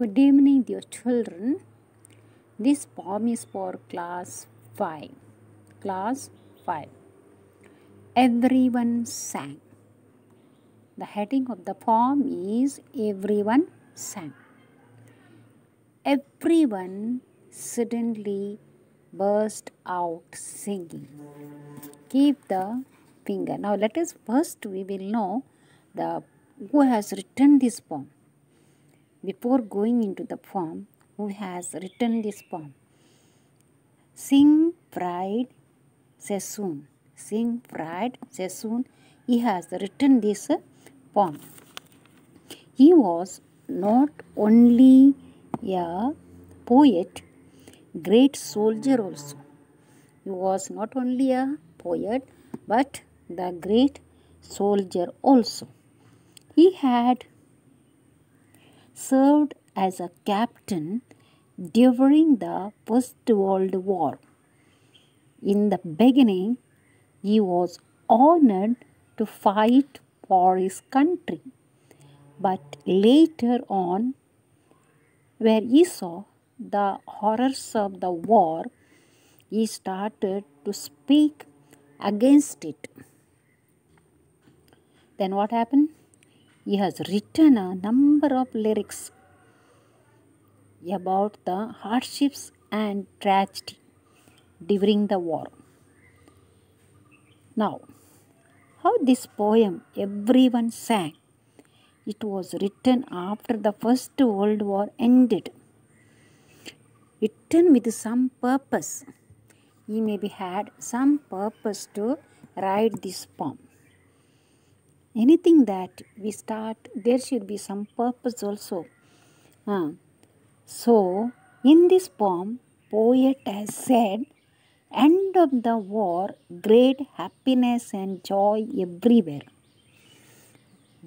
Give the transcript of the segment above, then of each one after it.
Good evening, dear children. This poem is for class 5. Class 5. Everyone sang. The heading of the poem is Everyone Sang. Everyone suddenly burst out singing. Keep the finger. Now let us first we will know the who has written this poem. Before going into the poem, who has written this poem? Siegfried Sassoon. Siegfried Sassoon. He has written this poem. He was not only a poet, great soldier also. He was not only a poet, but the great soldier also. He had served as a captain during the First World War. In the beginning, he was honored to fight for his country. But later on, where he saw the horrors of the war, he started to speak against it. Then what happened? He has written a number of lyrics about the hardships and tragedy during the war. Now, how this poem Everyone Sang? It was written after the First World War ended. Written with some purpose. He maybe had some purpose to write this poem. Anything that we start, there should be some purpose also. So, in this poem, poet has said, end of the war, great happiness and joy everywhere.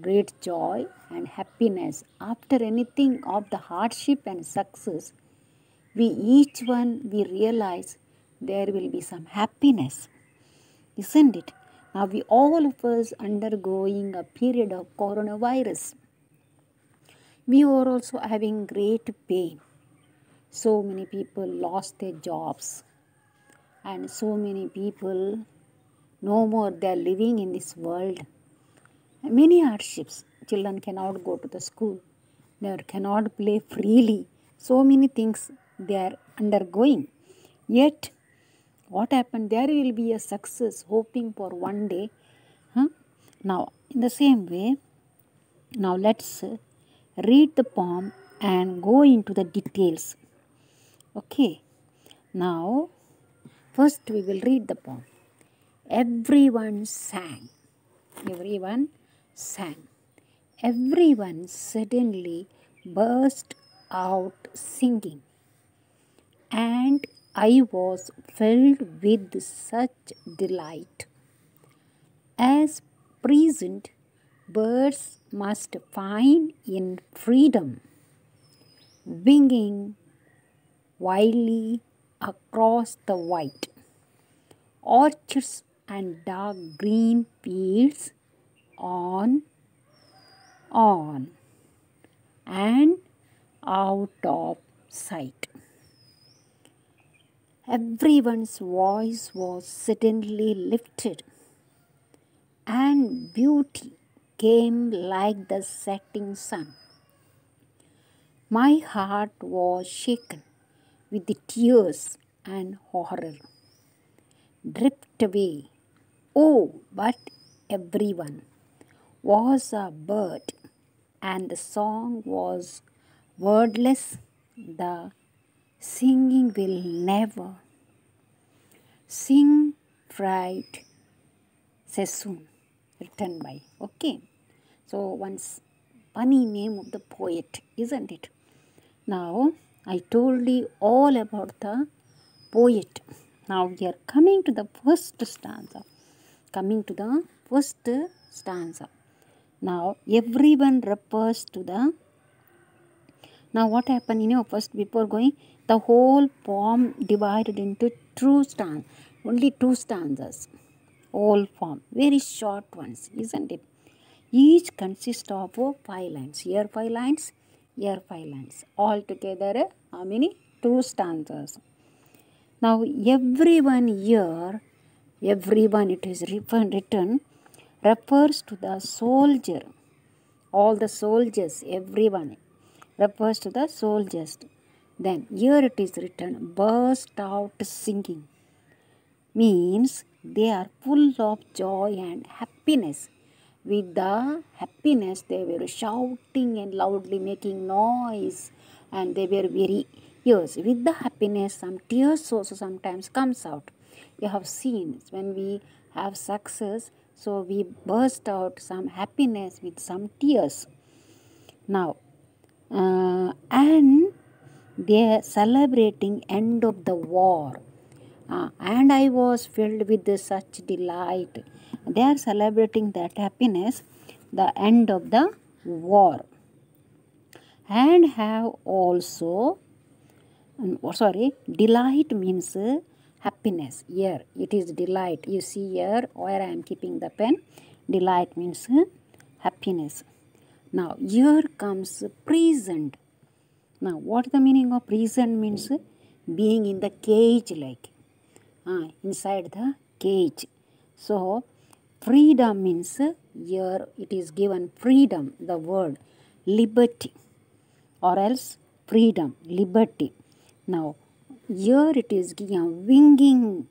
Great joy and happiness. After anything of the hardship and success, we realize there will be some happiness. Isn't it? Now we all of us undergoing a period of coronavirus. We are also having great pain. So many people lost their jobs. And so many people no more they are living in this world. Many hardships. Children cannot go to the school. They cannot play freely. So many things they are undergoing. Yet, what happened? There will be a success, hoping for one day. Now, in the same way, now let's read the poem and go into the details. Okay. Now, first we will read the poem. Everyone sang. Everyone sang. Everyone suddenly burst out singing, and I was filled with such delight. As present birds must find in freedom, winging wildly across the white orchards and dark green fields, on and out of sight. Everyone's voice was suddenly lifted, and beauty came like the setting sun. My heart was shaken with the tears and horror. Drift away. Oh, but everyone was a bird, and the song was wordless. The singing will never sing fright Sassoon, written by. Okay, so once funny name of the poet, isn't it? Now I told you all about the poet. Now we are coming to the first stanza. Now everyone refers to the. Now what happened? First before going, the whole poem divided into only two stanzas. Whole poem, very short ones, isn't it? Each consists of 5 lines. Here 5 lines, Here 5 lines. Altogether, how many? 2 stanzas. Now, everyone here, everyone it is written, refers to the soldier. All the soldiers, everyone refers to the soldiers. Then here it is written, burst out singing. Means they are full of joy and happiness. With the happiness, they were shouting and loudly making noise, and they were very yes. With the happiness, some tears also sometimes comes out. You have seen when we have success, so we burst out some happiness with some tears. Now, and they are celebrating end of the war. And I was filled with such delight. They are celebrating that happiness, the end of the war. And have also, delight means happiness. Here it is delight. You see here where I am keeping the pen. Delight means happiness. Now here comes present. Now what the meaning of present means? Being in the cage like. Inside the cage. So, freedom means here it is given freedom, the word liberty, or else freedom, liberty. Now, here it is given winging.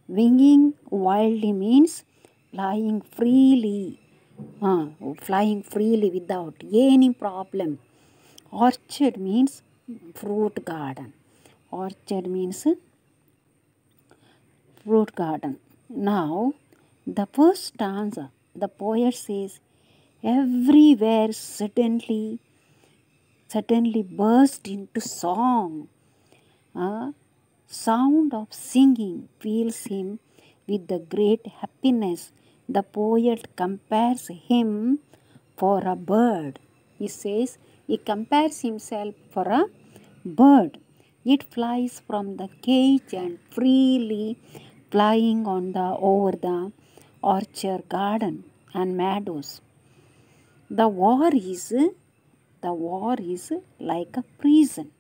Winging wildly means flying freely, flying freely without any problem. Orchard means fruit garden. Orchard means fruit garden. Now, the first stanza, the poet says, everywhere suddenly burst into song. Sound of singing fills him with the great happiness. The poet compares him for a bird. He says he compares himself for a bird. It flies from the cage and freely flying on the over the orchard garden and meadows. The war is like a prison.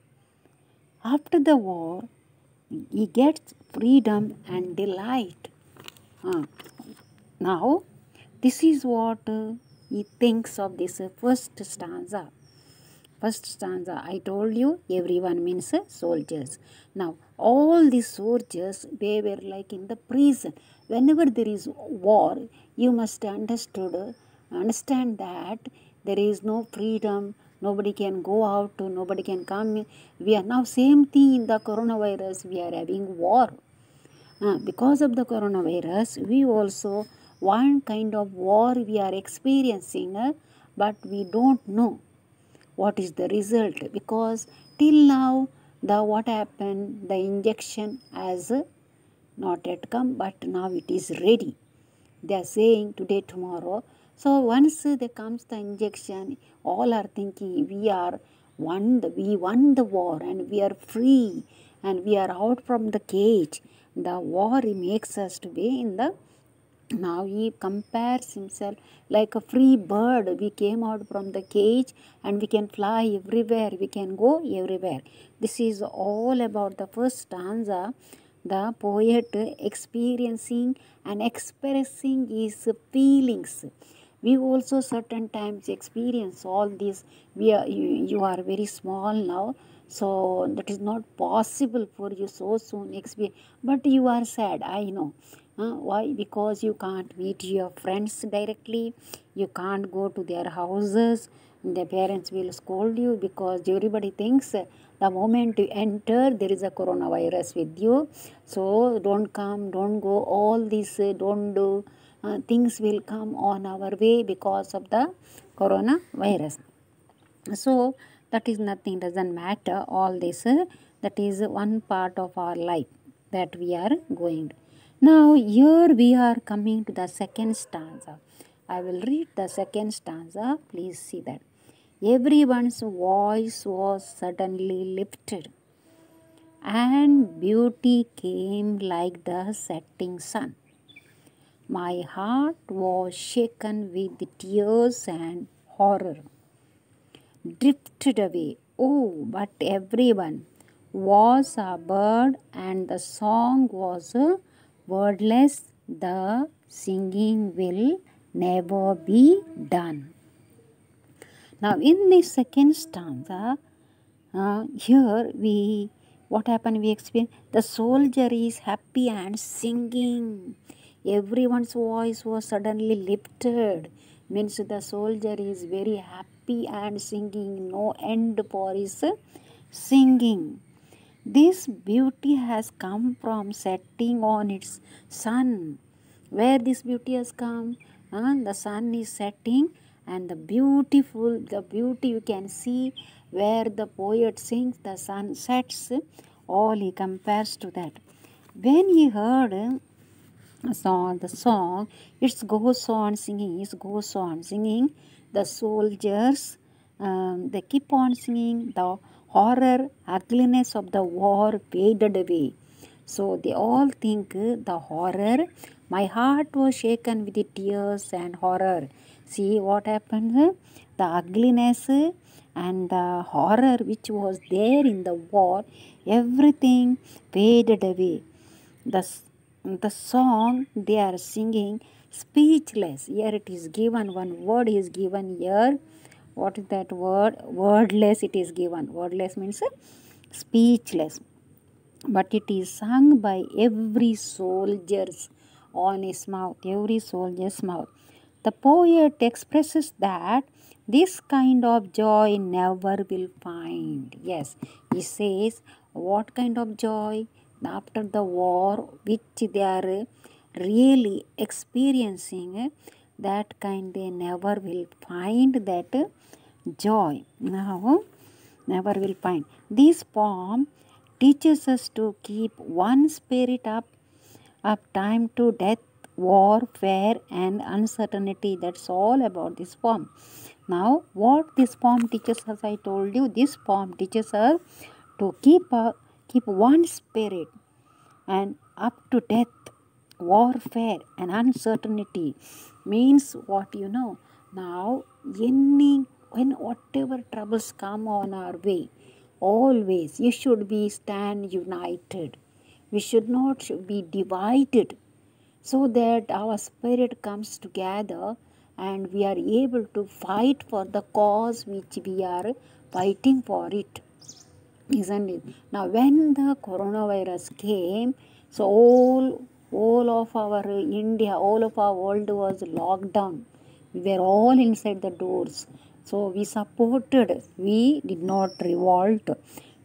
After the war, he gets freedom and delight. Now, this is what he thinks of this first stanza. First stanza, I told you, everyone means soldiers. Now, all these soldiers, they were like in the prison. Whenever there is war, you must understand that there is no freedom. Nobody can go out, nobody can come. We are now same thing in the coronavirus. We are having war. Because of the coronavirus, we also one kind of war we are experiencing, but we don't know what is the result, because till now the what happened, the injection has not yet come, but now it is ready. They are saying today, tomorrow. So once there comes the injection, all are thinking we won the war and we are free and we are out from the cage. The war makes us to be in the. Now he compares himself like a free bird. We came out from the cage and we can fly everywhere. We can go everywhere. This is all about the first stanza. The poet experiencing and expressing his feelings. We also certain times experience all this. You are very small now, so that is not possible for you so soon experience. But you are sad, I know. Why? Because you can't meet your friends directly. You can't go to their houses. Their parents will scold you because everybody thinks the moment you enter, there is a coronavirus with you. So don't come, don't go. All these don't do. Things will come on our way because of the coronavirus. So that is nothing, doesn't matter. All this that is one part of our life that we are going. Now here we are coming to the second stanza. I will read the second stanza. Please see that. Everyone's voice was suddenly lifted, and beauty came like the setting sun. My heart was shaken with tears and horror. drifted away. Oh, but everyone was a bird, and the song was wordless. The singing will never be done. Now, in the second stanza, here we what happened we experience the soldier is happy and singing. Everyone's voice was suddenly lifted. Means the soldier is very happy and singing. No end for his singing. This beauty has come from setting on its sun. Where this beauty has come? The sun is setting, and the beauty you can see where the poet sings, the sun sets. All he compares to that. When he heard the song, it goes on singing, it goes on singing. The soldiers, they keep on singing. The horror, ugliness of the war faded away. So they all think the horror. My heart was shaken with the tears and horror. See what happened? The ugliness and the horror which was there in the war, everything faded away. The song they are singing speechless. Here it is given, one word is given here. What is that word? Wordless it is given. Wordless means speechless. But it is sung by every soldier's on his mouth, every soldier's mouth. The poet expresses that this kind of joy never will find. Yes, he says, what kind of joy? After the war, which they are really experiencing, that kind they never will find that joy. Now, never will find. This poem teaches us to keep one spirit up time to death, warfare, and uncertainty. That's all about this poem. Now, what this poem teaches us, I told you, this poem teaches us to keep one spirit and up to death, warfare, and uncertainty. Means what you know. Now, when whatever troubles come on our way, always you should be stand united. We should not be divided, so that our spirit comes together and we are able to fight for the cause which we are fighting for it, isn't it? Now when the coronavirus came, so all of our India, all of our world was locked down. We were all inside the doors. So we supported, we did not revolt.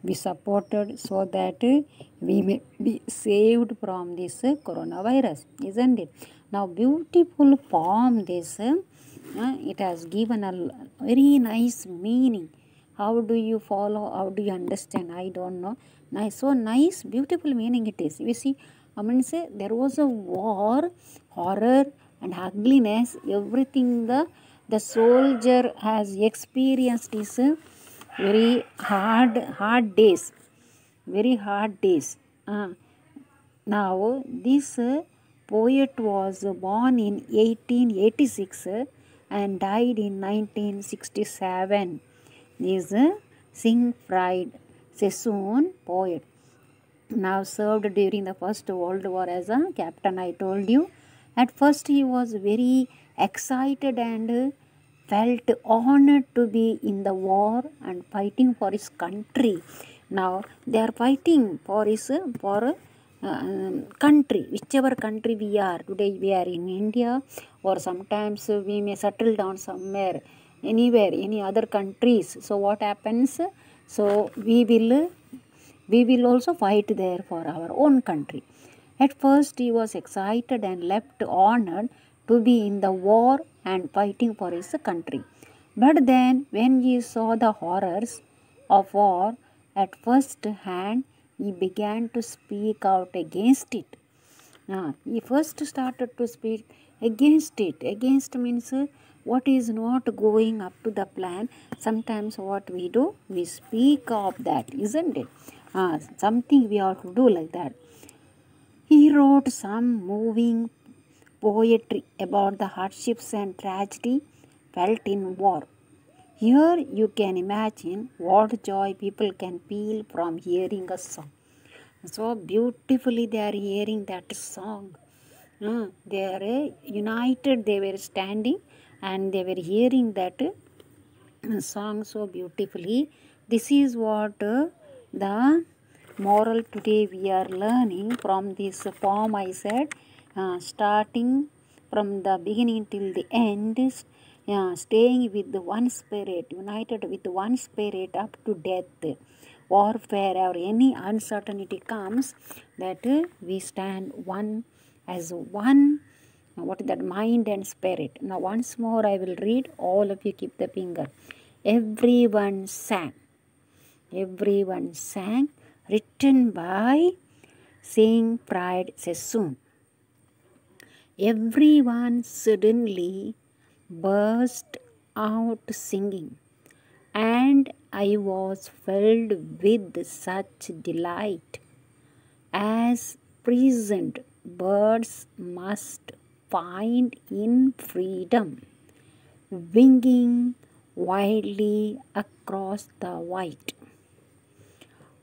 We supported so that we may be saved from this coronavirus, isn't it? Now beautiful poem this, it has given a very nice meaning. How do you follow? How do you understand? I don't know. Nice, so nice, beautiful meaning it is. You see, I mean, say there was a war, horror, and ugliness. Everything the soldier has experienced is very hard days, very hard days. Now this poet was born in 1886 and died in 1967. Is Siegfried Sassoon poet. Now served during the First World War as a captain, I told you. At first he was very excited and felt honored to be in the war and fighting for his country. Now they are fighting for his country, whichever country we are. Today we are in India, or sometimes we may settle down somewhere, anywhere, any other countries. So what happens? So we will also fight there for our own country. At first he was excited and left honored to be in the war and fighting for his country. But then when he saw the horrors of war at first hand, he began to speak out against it. He first started to speak against it. Against means what is not going up to the plan. Sometimes what we do, we speak of that, isn't it? Something we have to do like that. He wrote some moving poetry about the hardships and tragedy felt in war. Here you can imagine what joy people can feel from hearing a song. So beautifully they are hearing that song. They are united, they were standing and they were hearing that song so beautifully. This is what the moral today we are learning from this poem. I said starting from the beginning till the end, staying with the one spirit, united with one spirit up to death. Warfare or any uncertainty comes, that we stand one as one. What is that? Mind and spirit. Now once more I will read. All of you keep the finger. Everyone sang. Everyone sang. Written by Saint Pride Sessoon. Everyone suddenly burst out singing, and I was filled with such delight as prisoned birds must find in freedom, winging wildly across the white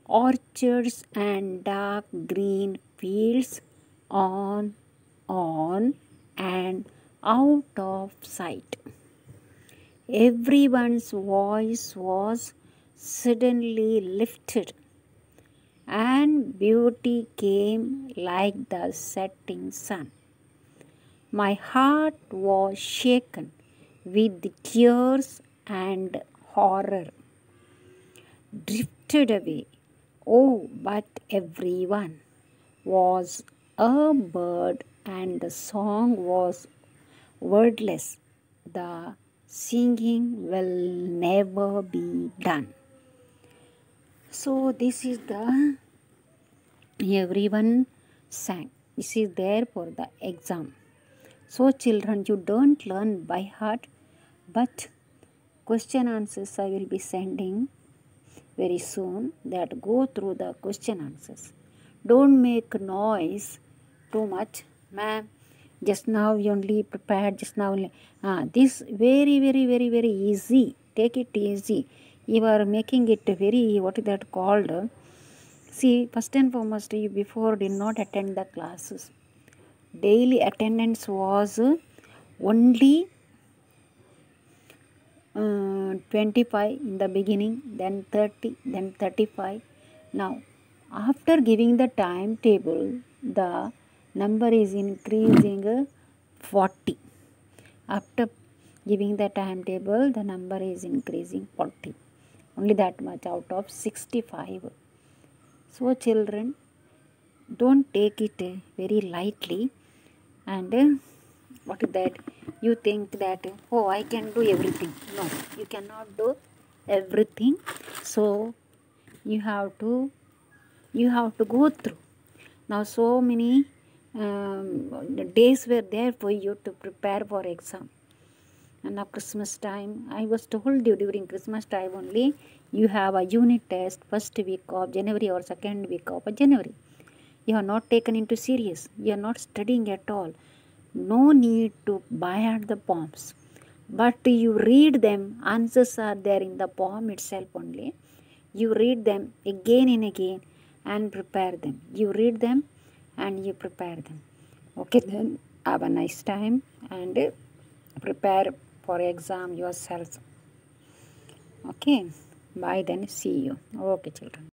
orchards and dark green fields, on and out of sight. Everyone's voice was suddenly lifted, and beauty came like the setting sun. My heart was shaken with tears and horror, drifted away. Oh, but everyone was a bird, and the song was wordless. The singing will never be done. So this is the everyone sang. This is there for the exam. So children, you don't learn by heart, but question answers I will be sending very soon, that go through the question answers. Don't make noise too much. Ma'am, just now you only prepared, just now only. This very, very, very, very easy. Take it easy. You are making it very, what is that called? See, first and foremost, you before did not attend the classes. Daily attendance was only 25 in the beginning, then 30, then 35. Now, after giving the timetable, the number is increasing 40. After giving the timetable, the number is increasing 40. Only that much out of 65. So, children, don't take it very lightly. And what is that? You think that, oh, I can do everything. No, you cannot do everything. So you have to go through. Now so many days were there for you to prepare for exam. And now Christmas time, I was told you during Christmas time only, you have a unit test first week of January or second week of January. You are not taken into serious. You are not studying at all. No need to buy out the poems, but you read them. Answers are there in the poem itself only. You read them again and again and prepare them. You read them and you prepare them. Okay, then have a nice time and prepare for exam yourself. Okay, bye then, see you. Okay, children.